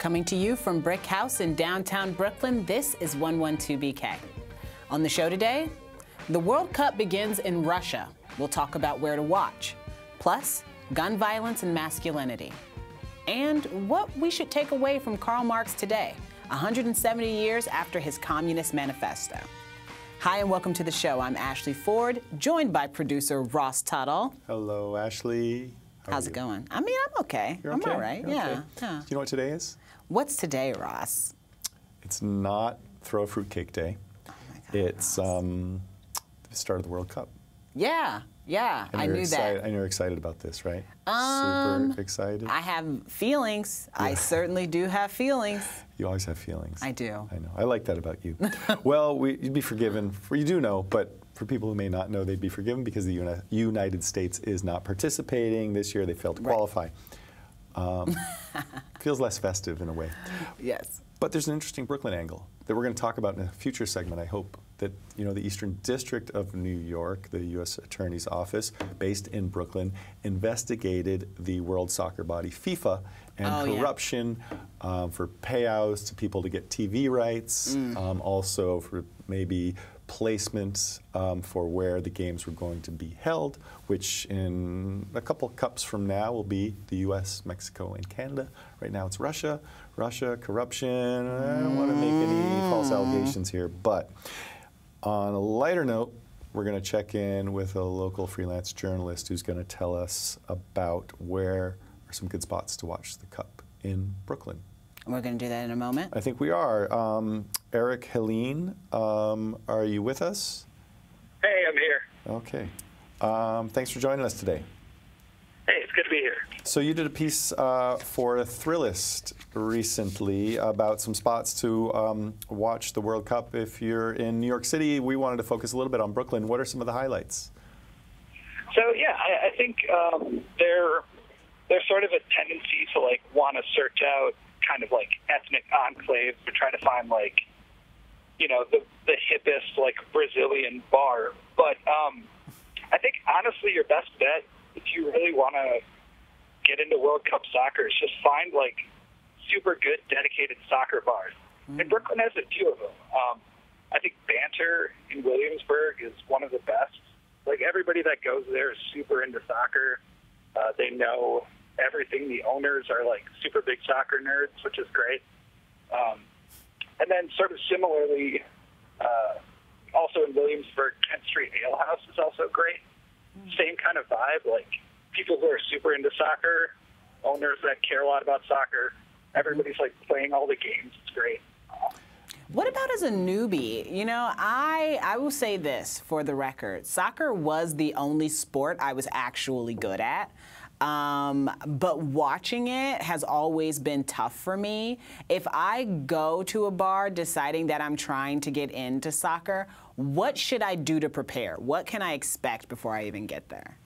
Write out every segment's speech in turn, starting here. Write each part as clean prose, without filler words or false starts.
Coming to you from Brick House in downtown Brooklyn, this is 112BK. On the show today, the World Cup begins in Russia. We'll talk about where to watch, plus gun violence and masculinity, and what we should take away from Karl Marx today, 170 years after his Communist Manifesto. Hi and welcome to the show. I'm Ashley Ford, joined by producer Ross Tuttle. Hello, Ashley. How's it going? I mean, I'm okay. You're I'm okay? all right. You're Yeah. okay. Yeah. Do you know what today is? What's today, Ross? It's not Throw a Fruitcake Day. Oh my God, it's Ross. the start of the World Cup. Yeah. I knew that. And you're excited about this, right? Super excited. I have feelings. Yeah. I certainly do have feelings. You always have feelings. I do. I know. I like that about you. Well, you'd be forgiven. You do know, but for people who may not know, they'd be forgiven because the United States is not participating this year. They failed to qualify. Feels less festive in a way. Yes. But there's an interesting Brooklyn angle that we're going to talk about in a future segment, I hope, that the Eastern District of New York, the U.S. Attorney's Office, based in Brooklyn, investigated the World Soccer body FIFA and corruption for payouts to people to get TV rights, also for maybe placements for where the games were going to be held, which in a couple cups from now will be the U.S., Mexico, and Canada. Right now it's Russia, corruption. I don't want to make any false allegations here, but on a lighter note, we're going to check in with a local freelance journalist who's going to tell us about where are some good spots to watch the Cup in Brooklyn. We're going to do that in a moment. I think we are. Erik Helin, are you with us? Hey, I'm here. Okay. Thanks for joining us today. Hey, it's good to be here. So you did a piece for Thrillist recently about some spots to watch the World Cup. If you're in New York City, we wanted to focus a little bit on Brooklyn. What are some of the highlights? So yeah, I think there's sort of a tendency to want to search out kind of ethnic enclaves to try to find the hippest Brazilian bar. But I think honestly your best bet if you really want to get into World Cup soccer is just find super good dedicated soccer bars. And Brooklyn has a few of them. I think Banter in Williamsburg is one of the best. Everybody that goes there is super into soccer. They know everything. The owners are super big soccer nerds, which is great. And then sort of similarly, also in Williamsburg, Kent Street Ale House is also great. Same kind of vibe, people who are super into soccer, owners that care a lot about soccer. Everybody's playing all the games. It's great. What about as a newbie? I will say this for the record. Soccer was the only sport I was actually good at. But watching it has always been tough for me. If I go to a bar deciding that I'm trying to get into soccer, what should I do to prepare? What can I expect before I even get there?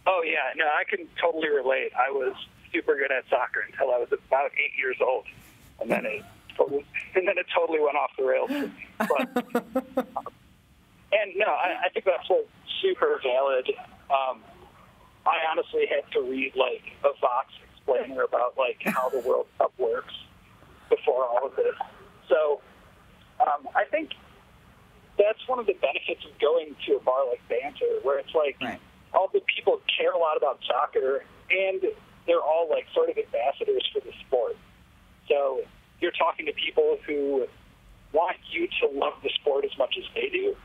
Oh, yeah. No, I can totally relate. I was super good at soccer until I was about 8 years old. And then it totally went off the rails for me. But, and no, I think that's super valid. I honestly had to read a Vox explainer about how the World Cup works before all of this. So I think that's one of the benefits of going to a bar like Banter, where it's all the people care a lot about soccer, and they're all sort of ambassadors for the sport. So you're talking to people who want you to love the sport as much as they do,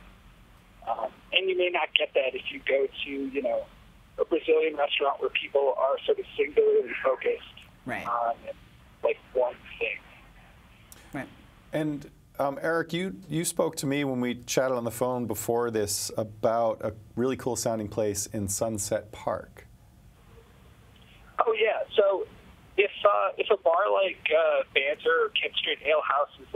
and you may not get that if you go to a Brazilian restaurant where people are sort of singularly focused on one thing. Right. And Erik, you spoke to me when we chatted on the phone before this about a really cool sounding place in Sunset Park. Oh yeah. So if a bar like Banter or Kent Street Ale House is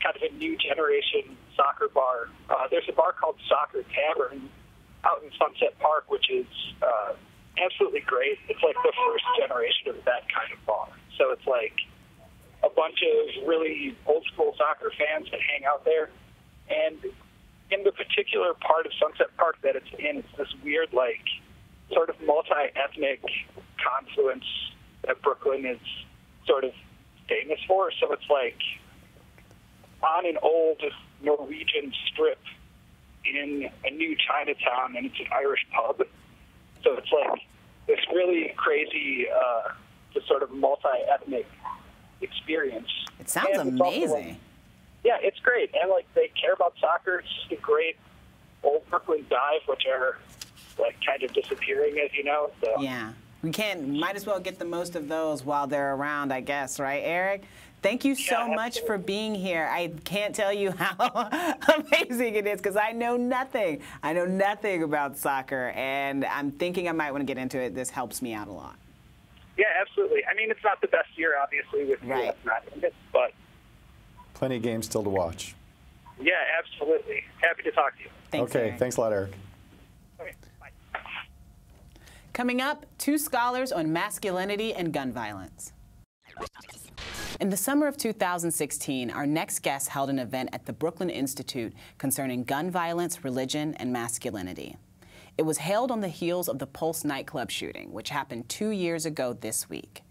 kind of a new generation soccer bar, there's a bar called Soccer Tavern out in Sunset Park, which is absolutely great. It's the first generation of that kind of bar. So it's a bunch of really old school soccer fans that hang out there. And in the particular part of Sunset Park that it's in, it's this weird, sort of multi-ethnic confluence that Brooklyn is sort of famous for. So it's like on an old Norwegian strip in a new Chinatown, and it's an Irish pub. So it's like this really crazy, just sort of multi-ethnic experience. It sounds amazing. Yeah, it's great. And, like, they care about soccer. It's just a great old Brooklyn dive, which are, like, kind of disappearing, as you know. So. Yeah. Might as well get the most of those while they're around, I guess, right, Erik? Thank you so much for being here. I can't tell you how amazing it is because I know nothing. I know nothing about soccer, and I'm thinking I might want to get into it. This helps me out a lot. Yeah, absolutely. I mean, it's not the best year, obviously, with US not in it, but plenty of games still to watch. Yeah, absolutely. Happy to talk to you. Thanks, okay, Erik. Thanks a lot, Erik. Okay, bye. Coming up, 2 scholars on masculinity and gun violence. In the summer of 2016, our next guest held an event at the Brooklyn Institute concerning gun violence, religion, and masculinity. It was held on the heels of the Pulse nightclub shooting, which happened 2 years ago this week.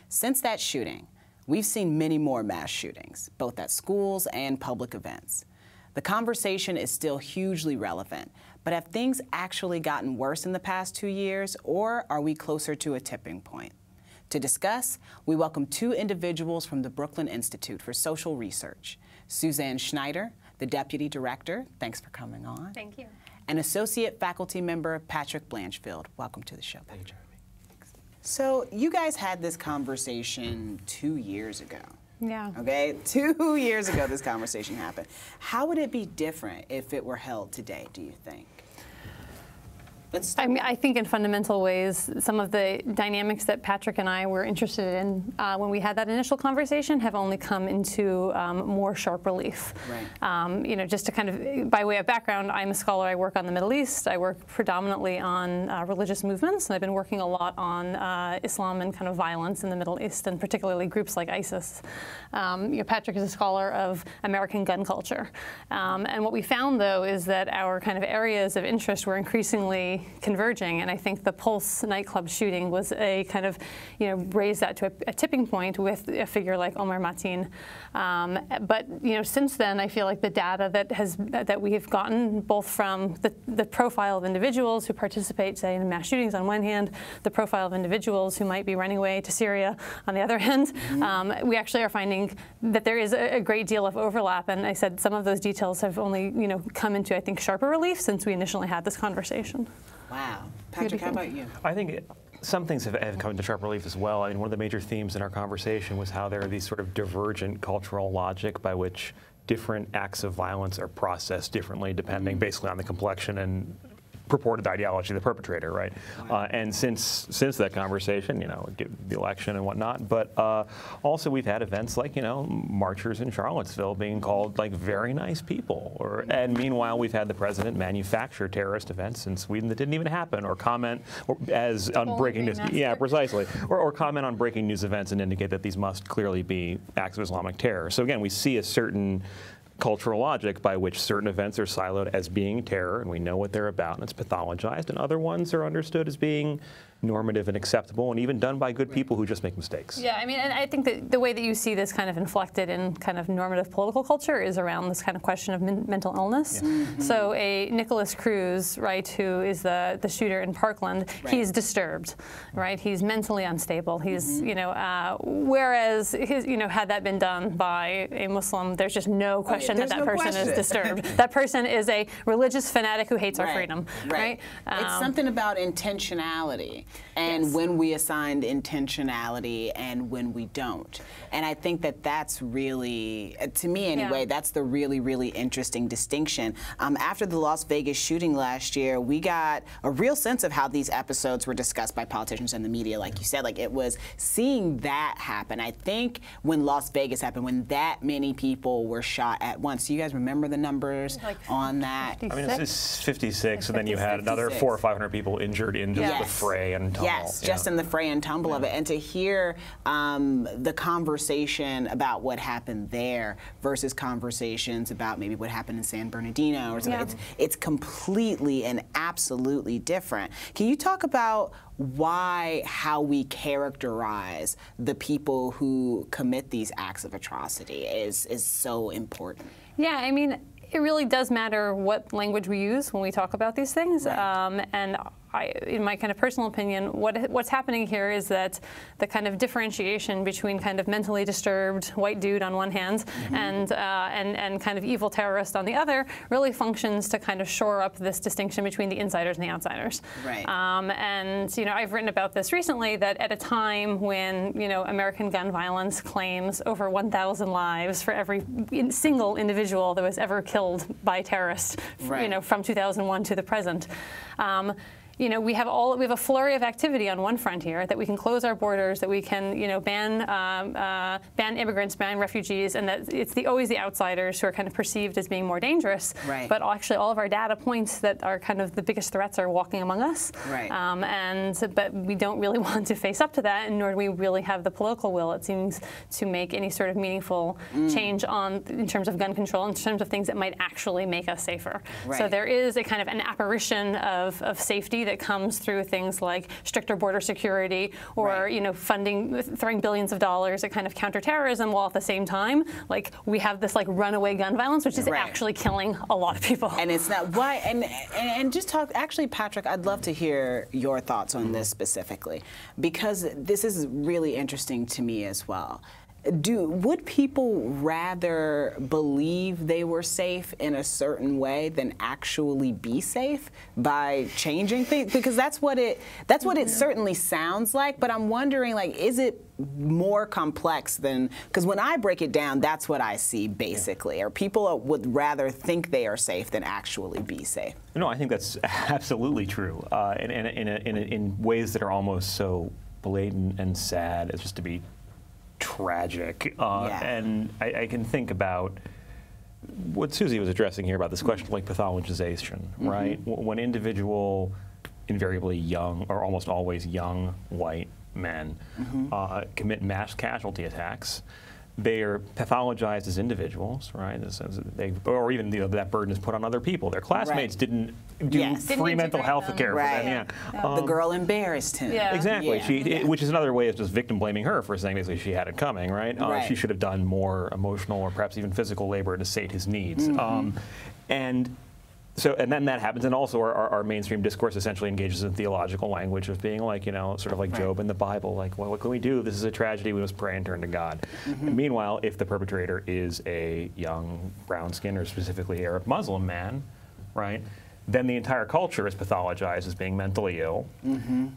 Since that shooting, we've seen many more mass shootings, both at schools and public events. The conversation is still hugely relevant, but have things actually gotten worse in the past 2 years, or are we closer to a tipping point? To discuss, we welcome 2 individuals from the Brooklyn Institute for Social Research, Suzanne Schneider, the Deputy Director, thanks for coming on. Thank you. And Associate Faculty Member Patrick Blanchfield. Welcome to the show, Patrick. So you guys had this conversation 2 years ago. Yeah. Okay, 2 years ago this conversation happened. How would it be different if it were held today, do you think? I mean, I think in fundamental ways, some of the dynamics that Patrick and I were interested in when we had that initial conversation have only come into more sharp relief. Right. You know, just to kind of, by way of background, I'm a scholar. I work on the Middle East. I work predominantly on religious movements, and I've been working a lot on Islam and kind of violence in the Middle East, and particularly groups like ISIS. You know, Patrick is a scholar of American gun culture. And what we found, though, is that our kind of areas of interest were increasingly converging, and I think the Pulse nightclub shooting was a kind of, you know, raised that to a tipping point with a figure like Omar Mateen. But you know, since then, I feel like the data that we have gotten, both from the profile of individuals who participate, say, in mass shootings on one hand, the profile of individuals who might be running away to Syria on the other hand, we actually are finding that there is a great deal of overlap. And I said some of those details have only, you know, come into, I think, sharper relief since we initially had this conversation. Wow. Patrick, how about you? I think some things have come into sharp relief as well. I mean, one of the major themes in our conversation was how there are these sort of divergent cultural logic by which different acts of violence are processed differently depending basically on the complexion and purported ideology of the perpetrator, right? And since that conversation, you know, the election and whatnot, but also we've had events like, you know, marchers in Charlottesville being called like very nice people, and meanwhile we've had the president manufacture terrorist events in Sweden that didn't even happen, or comment on breaking news, precisely, or comment on breaking news events and indicate that these must clearly be acts of Islamic terror. So again, we see a certain cultural logic by which certain events are siloed as being terror, and we know what they're about, and it's pathologized, and other ones are understood as being normative and acceptable, and even done by good people who just make mistakes. Yeah, I mean, and I think that the way that you see this kind of inflected in kind of normative political culture is around this kind of question of mental illness. Yeah. So a Nicholas Cruz, right, who is the shooter in Parkland, he's disturbed, right? He's mentally unstable. He's, you know, whereas his, you know, had that been done by a Muslim, there's just no question that person is disturbed. That person is a religious fanatic who hates our freedom, right? It's something about intentionality. And when we assigned intentionality and when we don't. And I think that that's really, to me anyway, that's the really, really interesting distinction. After the Las Vegas shooting last year, we got a real sense of how these episodes were discussed by politicians and the media, like you said. Like, it was seeing that happen. I think when Las Vegas happened, when that many people were shot at once. Do you guys remember the numbers on that? 56? I mean, it's 56, and then you had another 400 or 500 people injured in just the fray. And and tumble. Yes, just in the fray and tumble of it. And to hear the conversation about what happened there versus conversations about maybe what happened in San Bernardino or something, it's completely and absolutely different. Can you talk about how we characterize the people who commit these acts of atrocity is so important? Yeah, I mean, it really does matter what language we use when we talk about these things. Right. And in my kind of personal opinion, what's happening here is that the kind of differentiation between kind of mentally disturbed white dude on one hand and kind of evil terrorist on the other really functions to kind of shore up this distinction between the insiders and the outsiders. Right. And I've written about this recently, that at a time when American gun violence claims over 1,000 lives for every single individual that was ever killed by terrorists, from 2001 to the present. We have a flurry of activity on one front here, that we can close our borders, that we can ban immigrants, ban refugees, and that it's always the outsiders who are kind of perceived as being more dangerous. Right. But actually, all of our data points that are kind of the biggest threats are walking among us. Right. But we don't really want to face up to that, and nor do we really have the political will, it seems, to make any sort of meaningful change in terms of gun control, in terms of things that might actually make us safer. Right. So there is a kind of an apparition of safety that comes through things like stricter border security, or throwing billions of dollars at kind of counterterrorism, while at the same time, we have this runaway gun violence, which is actually killing a lot of people. And it's not why. And just talk. Actually, Patrick, I'd love to hear your thoughts on this specifically, because this is really interesting to me as well. Would people rather believe they were safe in a certain way than actually be safe by changing things? Because that's what it certainly sounds like. But I'm wondering, is it more complex than? Because when I break it down, that's what I see basically. Or people would rather think they are safe than actually be safe. No, I think that's absolutely true, in ways that are almost so blatant and sad as just to be tragic. And I can think about what Susie was addressing here about this question of pathologization, right? When individual, invariably young, or almost always young white men commit mass casualty attacks, they are pathologized as individuals, right? Or even that burden is put on other people. Their classmates didn't do free mental health care for them. The girl embarrassed him. Exactly. Which is another way of just victim blaming her for saying basically she had it coming, right? She should have done more emotional or perhaps even physical labor to sate his needs. And then that happens, and also our mainstream discourse essentially engages in theological language of being sort of like Job in the Bible, well, what can we do? This is a tragedy, we must pray and turn to God. And meanwhile, if the perpetrator is a young brown-skinned or specifically Arab Muslim man, right, then the entire culture is pathologized as being mentally ill.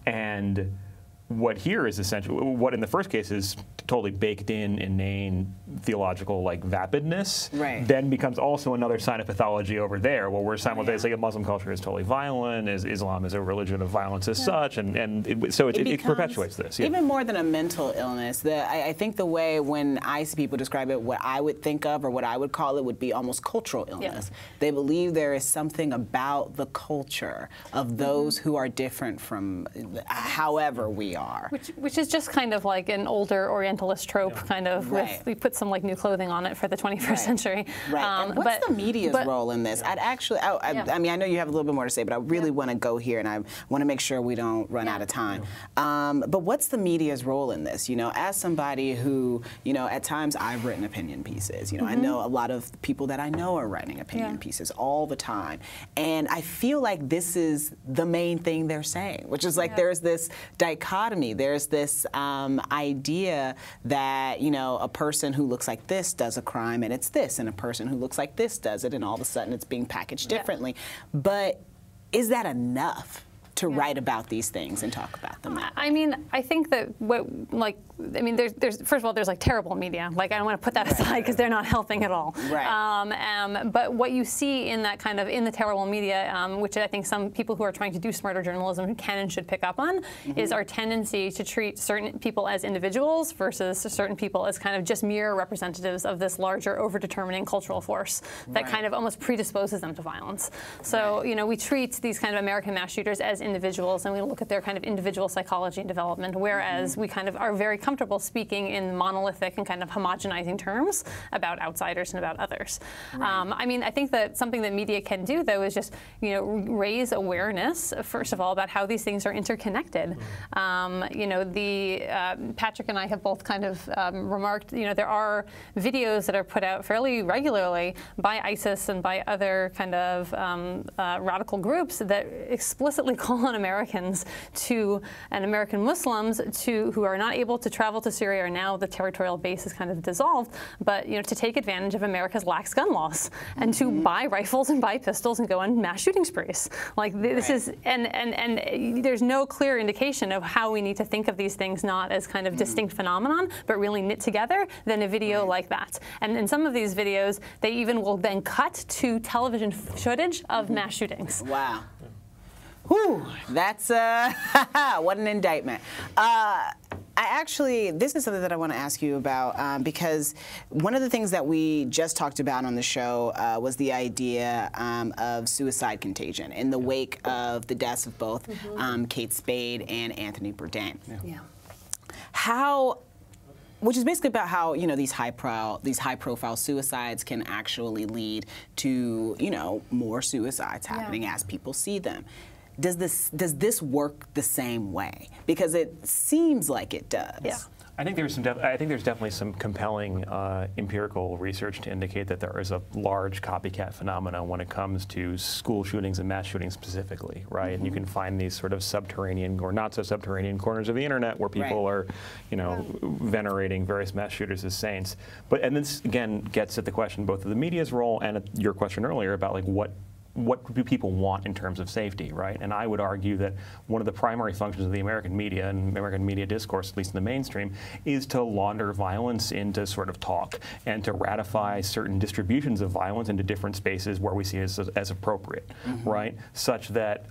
And what here is essentially, what in the first case is totally baked in, inane, theological vapidness, then becomes also another sign of pathology over there, where we're simultaneously, a Muslim culture is totally violent, Islam is a religion of violence as such, so it perpetuates this. Even more than a mental illness. I think the way when I see people describe it, what I would think of or what I would call it would be almost cultural illness. They believe there is something about the culture of those who are different from however we are. Which is just kind of like an older Orientalist trope, kind of, we put some new clothing on it for the 21st century. What's the media's role in this? I mean, I know you have a little bit more to say, but I really want to go here, and I want to make sure we don't run out of time. But what's the media's role in this? As somebody who, at times I've written opinion pieces. I know a lot of people that I know are writing opinion pieces all the time, and I feel like this is the main thing they're saying, which is there's this dichotomy. There's this idea that, a person who looks like this does a crime and it's this, and a person who looks like this does it, and all of a sudden it's being packaged differently. But is that enough to write about these things and talk about them? I mean, I think that there's first of all, there's terrible media. I don't want to put that aside because they're not helping at all. But what you see in that kind of in the terrible media, which I think some people who are trying to do smarter journalism can and should pick up on, is our tendency to treat certain people as individuals versus certain people as kind of just mere representatives of this larger over-determining cultural force that kind of almost predisposes them to violence. So we treat these kind of American mass shooters as individuals and we look at their kind of individual psychology and development, whereas we kind of are very comfortable speaking in monolithic and kind of homogenizing terms about outsiders and about others. Right. I mean, I think that something that media can do, though, is just, you know, raise awareness, first of all, about how these things are interconnected. You know, Patrick and I have both kind of remarked, you know, there are videos that are put out fairly regularly by ISIS and by other kind of radical groups that explicitly call on Americans and American Muslims who are not able to travel to Syria, or now the territorial base is kind of dissolved, but, you know, to take advantage of America's lax gun laws and to buy rifles and buy pistols and go on mass shooting sprees. Like this is, and there's no clear indication of how we need to think of these things not as kind of distinct phenomenon, but really knit together than a video like that. And in some of these videos, they even will then cut to television footage of mass shootings. Wow. Whew, that's what an indictment. This is something that I want to ask you about because one of the things that we just talked about on the show was the idea of suicide contagion in the wake of the deaths of both Kate Spade and Anthony Bourdain. Which is basically about how, you know, these high-profile suicides can actually lead to, you know, more suicides happening as people see them. Does this work the same way? Because it seems like it does. Yeah. I think there's definitely some compelling empirical research to indicate that there is a large copycat phenomenon when it comes to school shootings and mass shootings specifically, right? And you can find these sort of subterranean or not so subterranean corners of the internet where people are, you know, venerating various mass shooters as saints. And this again gets at the question both of the media's role and at your question earlier about like what do people want in terms of safety, right? And I would argue that one of the primary functions of the American media and American media discourse, at least in the mainstream, is to launder violence into sort of talk and to ratify certain distributions of violence into different spaces where we see it as appropriate, right? Such that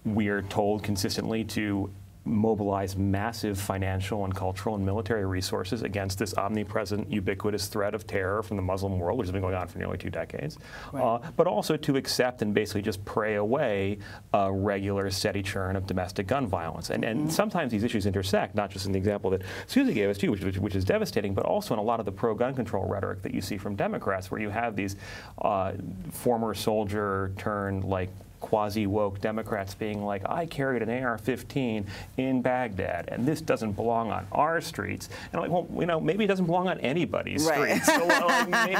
we are told consistently to mobilize massive financial and cultural and military resources against this omnipresent, ubiquitous threat of terror from the Muslim world, which has been going on for nearly 2 decades, but also to accept and basically just pray away a regular, steady churn of domestic gun violence. And sometimes these issues intersect, not just in the example that Susie gave us too, which is devastating, but also in a lot of the pro-gun control rhetoric that you see from Democrats, where you have these former soldier turned like quasi-woke Democrats being like, I carried an AR-15 in Baghdad, and this doesn't belong on our streets. And I'm like, well, you know, maybe it doesn't belong on anybody's streets. So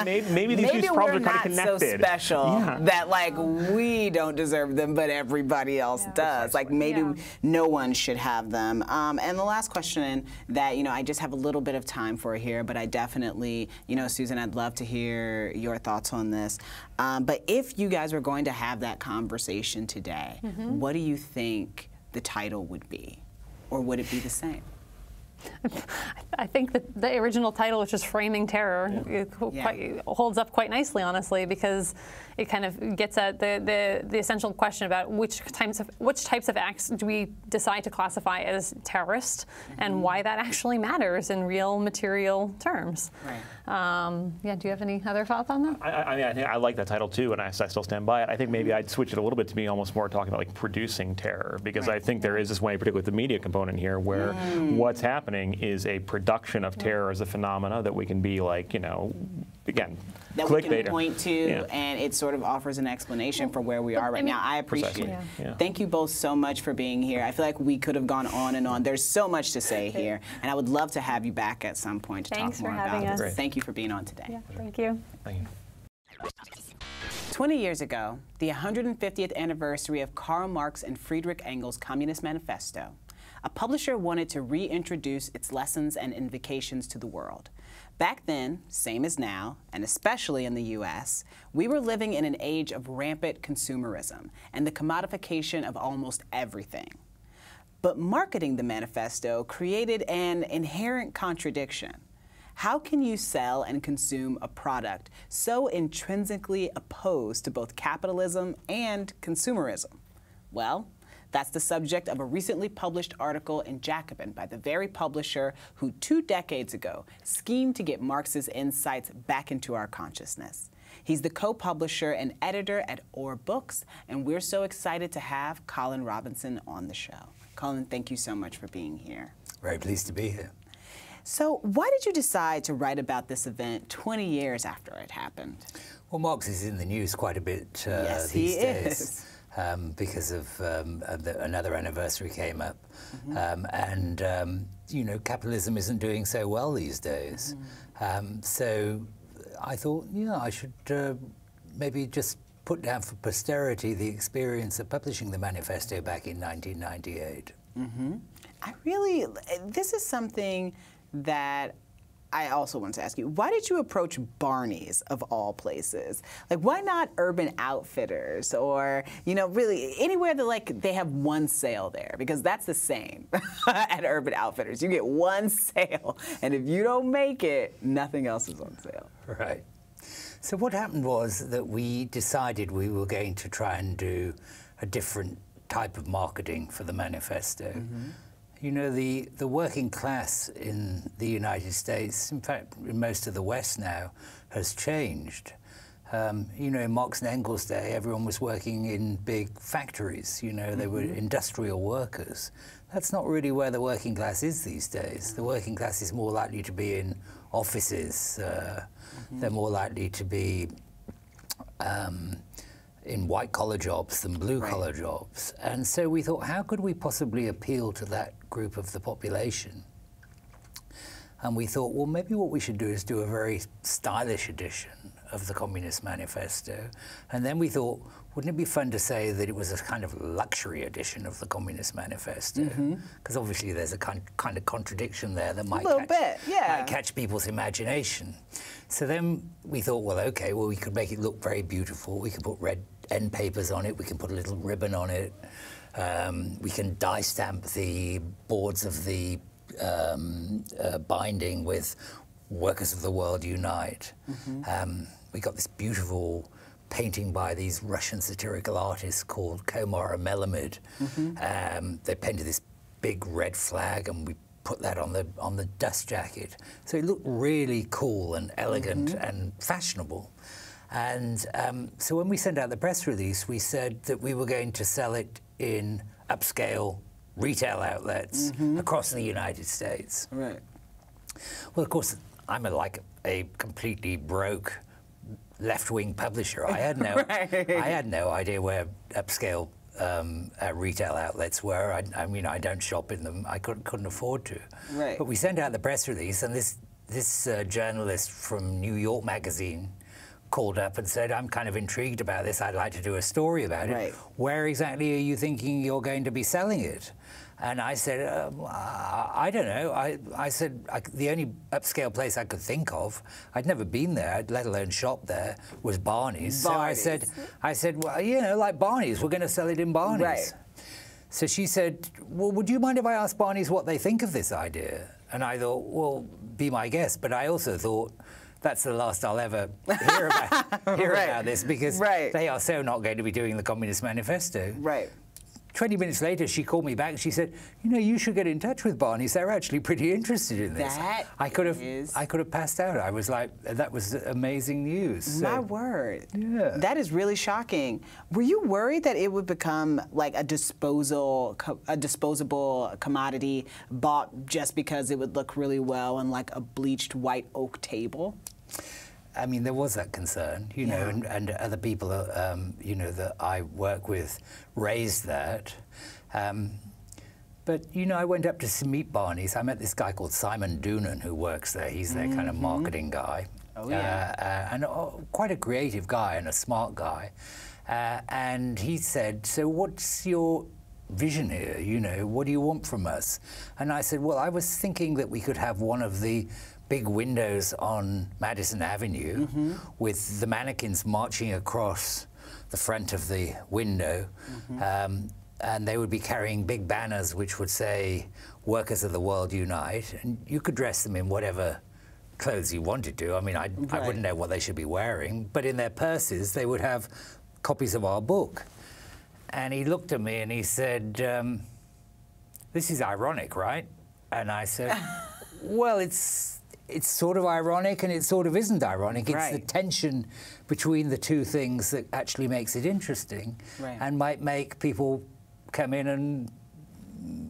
maybe these problems are kind of connected. So special that like we don't deserve them, but everybody else does. Like maybe no one should have them. And the last question that, you know, I just have a little bit of time for here, but I definitely, you know, Susan, I'd love to hear your thoughts on this. But if you guys were going to have that conversation today, what do you think the title would be? Or would it be the same? I think that the original title, which is Framing Terror, holds up quite nicely, honestly, because it kind of gets at the essential question about which types of acts do we decide to classify as terrorist, and why that actually matters in real material terms. Yeah, do you have any other thoughts on that? I think I like that title too, and I still stand by it. I think maybe I'd switch it a little bit to be almost more talking about like producing terror, because I think there is this way, particularly with the media component here, where what's happening is a production of terror as a phenomena that we can be like, you know, again, that we can point to, and it sort of offers an explanation for where we are right now. I appreciate it. Thank you both so much for being here. I feel like we could have gone on and on. There's so much to say here, and I would love to have you back at some point to talk more about this. Thank you for being on today. Thank you. Thank you. 20 years ago, the 150th anniversary of Karl Marx and Friedrich Engels' Communist Manifesto, a publisher wanted to reintroduce its lessons and invocations to the world. Back then, same as now, and especially in the US, we were living in an age of rampant consumerism and the commodification of almost everything. But marketing the manifesto created an inherent contradiction. How can you sell and consume a product so intrinsically opposed to both capitalism and consumerism? Well, that's the subject of a recently published article in Jacobin by the very publisher who 2 decades ago schemed to get Marx's insights back into our consciousness. He's the co-publisher and editor at Or Books, and we're so excited to have Colin Robinson on the show. Colin, thank you so much for being here. Very pleased to be here. So why did you decide to write about this event 20 years after it happened? Well, Marx is in the news quite a bit Yes, these he days. is. Because of another anniversary came up. You know, capitalism isn't doing so well these days. So I thought, yeah, I should maybe just put down for posterity the experience of publishing the manifesto back in 1998. This is something that I also want to ask you. Why did you approach Barney's of all places? Like, why not Urban Outfitters or, you know, really anywhere that like they have one sale there? Because that's the same at Urban Outfitters. You get one sale, and if you don't make it, nothing else is on sale. Right. So what happened was that we decided we were going to try and do a different type of marketing for the manifesto. You know, the working class in the United States, in fact, in most of the West now, has changed. You know, in Marx and Engels' day, everyone was working in big factories. You know, they were industrial workers. That's not really where the working class is these days. The working class is more likely to be in offices. They're more likely to be in white-collar jobs than blue-collar jobs. And so we thought, how could we possibly appeal to that group of the population? And we thought, well, maybe what we should do is do a very stylish edition of the Communist Manifesto. And then we thought, wouldn't it be fun to say that it was a kind of luxury edition of the Communist Manifesto? Because obviously there's a kind of contradiction there that might catch people's imagination. So then we thought, well, okay, well, we could make it look very beautiful. We could put red end papers on it. We can put a little ribbon on it. We can die stamp the boards of the binding with Workers of the World Unite. We got this beautiful painting by these Russian satirical artists called Komar and Melamed. They painted this big red flag, and we put that on the dust jacket. So it looked really cool and elegant and fashionable. And so when we sent out the press release, we said that we were going to sell it in upscale retail outlets across the United States. Right. Well, of course, I'm like a completely broke left-wing publisher. I had no, I had no idea where upscale retail outlets were. I mean, I don't shop in them. I couldn't afford to. Right. But we sent out the press release, and this journalist from New York Magazine called up and said, I'm kind of intrigued about this. I'd like to do a story about it. Where exactly are you thinking you're going to be selling it? And I said, I don't know. I said, the only upscale place I could think of, I'd never been there, let alone shop there, was Barney's. So I said, well, you know, like Barney's, we're going to sell it in Barney's. Right. So she said, well, would you mind if I ask Barney's what they think of this idea? And I thought, well, be my guest. But I also thought, that's the last I'll ever hear about this, because they are so not going to be doing the Communist Manifesto. 20 minutes later, she called me back and she said, you know, you should get in touch with Barney's. They're actually pretty interested in this. I could have passed out. I was like, that was amazing news. My word. Yeah. That is really shocking. Were you worried that it would become like a disposable commodity bought just because it would look really well on like a bleached white oak table? I mean, there was that concern, you know, and other people, you know, that I work with raised that. But, you know, I went up to meet Barney's. I met this guy called Simon Doonan who works there. He's their kind of marketing guy. And quite a creative guy and a smart guy. And he said, so what's your vision here? You know, what do you want from us? And I said, well, I was thinking that we could have one of the big windows on Madison Avenue with the mannequins marching across the front of the window. And they would be carrying big banners which would say, Workers of the World Unite. And you could dress them in whatever clothes you wanted to. I mean, I wouldn't know what they should be wearing. But in their purses, they would have copies of our book. And he looked at me and he said, this is ironic, right? And I said, well, it's it's sort of ironic and it sort of isn't ironic. It's Right. the tension between the two things that actually makes it interesting, Right. and might make people come in and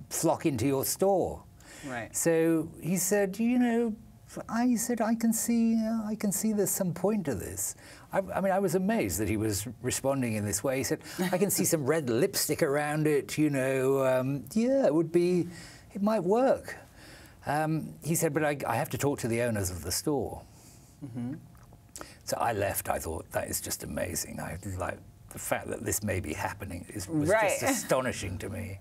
flock into your store. Right. So he said, you know, I said, I can see there's some point to this. I mean, I was amazed that he was responding in this way. He said, I can see some red lipstick around it, you know, yeah, it might work. He said, but I have to talk to the owners of the store. Mm-hmm. So I left. I thought, that is just amazing. Like, the fact that this may be happening was Right. just astonishing to me.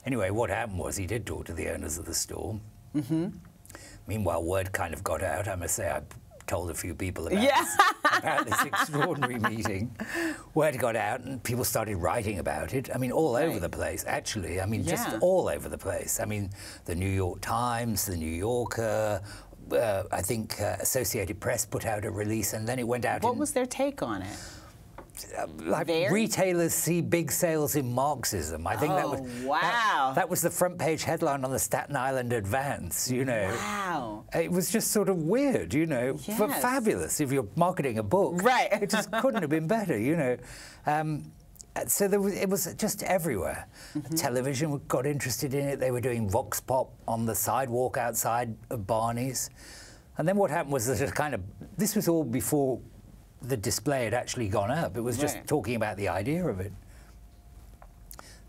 Anyway, what happened was he did talk to the owners of the store. Mm-hmm. Meanwhile, word kind of got out. I must say, I told a few people about this extraordinary meeting. Word got out, and people started writing about it. I mean, all over the place, actually. I mean, just all over the place. I mean, the New York Times, the New Yorker, I think Associated Press put out a release, and then it went out. What was their take on it? Like retailers see big sales in Marxism. I think that was the front page headline on the Staten Island Advance, you know. Wow. It was just sort of weird, you know, but fabulous if you're marketing a book. Right. It just couldn't have been better, you know. So it was just everywhere. Mm-hmm. Television got interested in it. They were doing vox pop on the sidewalk outside of Barney's. And then what happened was this was all before the display had actually gone up. It was just talking about the idea of it.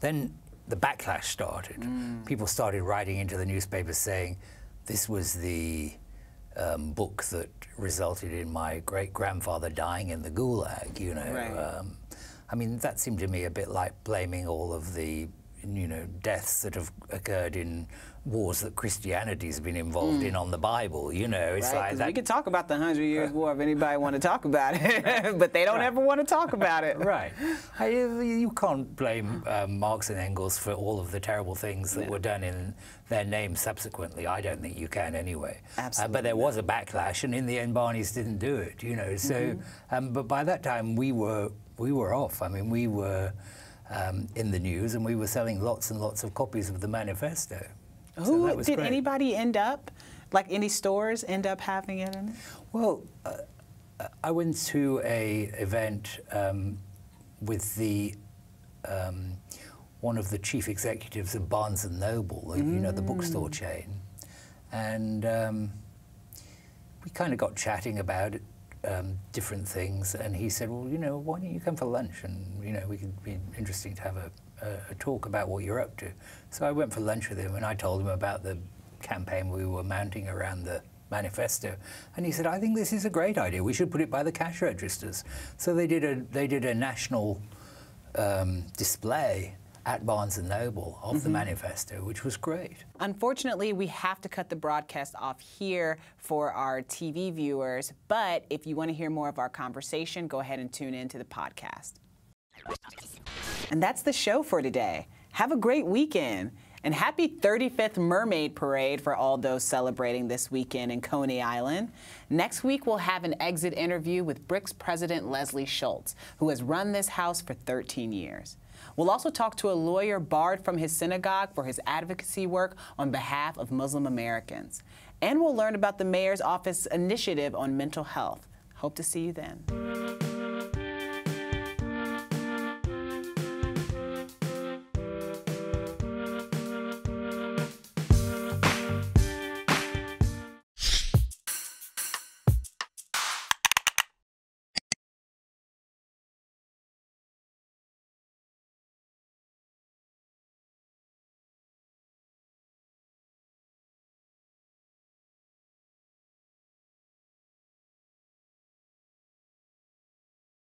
Then the backlash started. People started writing into the newspapers saying, this was the book that resulted in my great-grandfather dying in the Gulag, you know. Right. I mean, that seemed to me a bit like blaming all of the, you know, deaths that have occurred in wars that Christianity's been involved in on the Bible, you know. It's like that. We could talk about the 100 Years' War if anybody want to talk about it, but they don't ever want to talk about it. Right. You can't blame Marx and Engels for all of the terrible things that were done in their name subsequently. I don't think you can anyway. Absolutely. But there was a backlash, and in the end, Barney's didn't do it, you know. So, but by that time, we were off. I mean, we were in the news, and we were selling lots and lots of copies of the manifesto. Did anybody end up, like any stores end up having it in it? Well, I went to a event with the one of the chief executives of Barnes & Noble, you know, the bookstore chain. And we kind of got chatting about different things. And he said, well, you know, why don't you come for lunch? And, you know, we could be interesting to have a talk about what you're up to. So I went for lunch with him, and I told him about the campaign we were mounting around the manifesto. And he said, I think this is a great idea. We should put it by the cash registers. So they did a national display at Barnes & Noble of the manifesto, which was great. Unfortunately, we have to cut the broadcast off here for our TV viewers, but if you want to hear more of our conversation, go ahead and tune in to the podcast. And that's the show for today. Have a great weekend. And happy 35th Mermaid Parade for all those celebrating this weekend in Coney Island. Next week, we'll have an exit interview with BRIC's president, Leslie Schultz, who has run this house for 13 years. We'll also talk to a lawyer barred from his synagogue for his advocacy work on behalf of Muslim Americans. And we'll learn about the mayor's office initiative on mental health. Hope to see you then.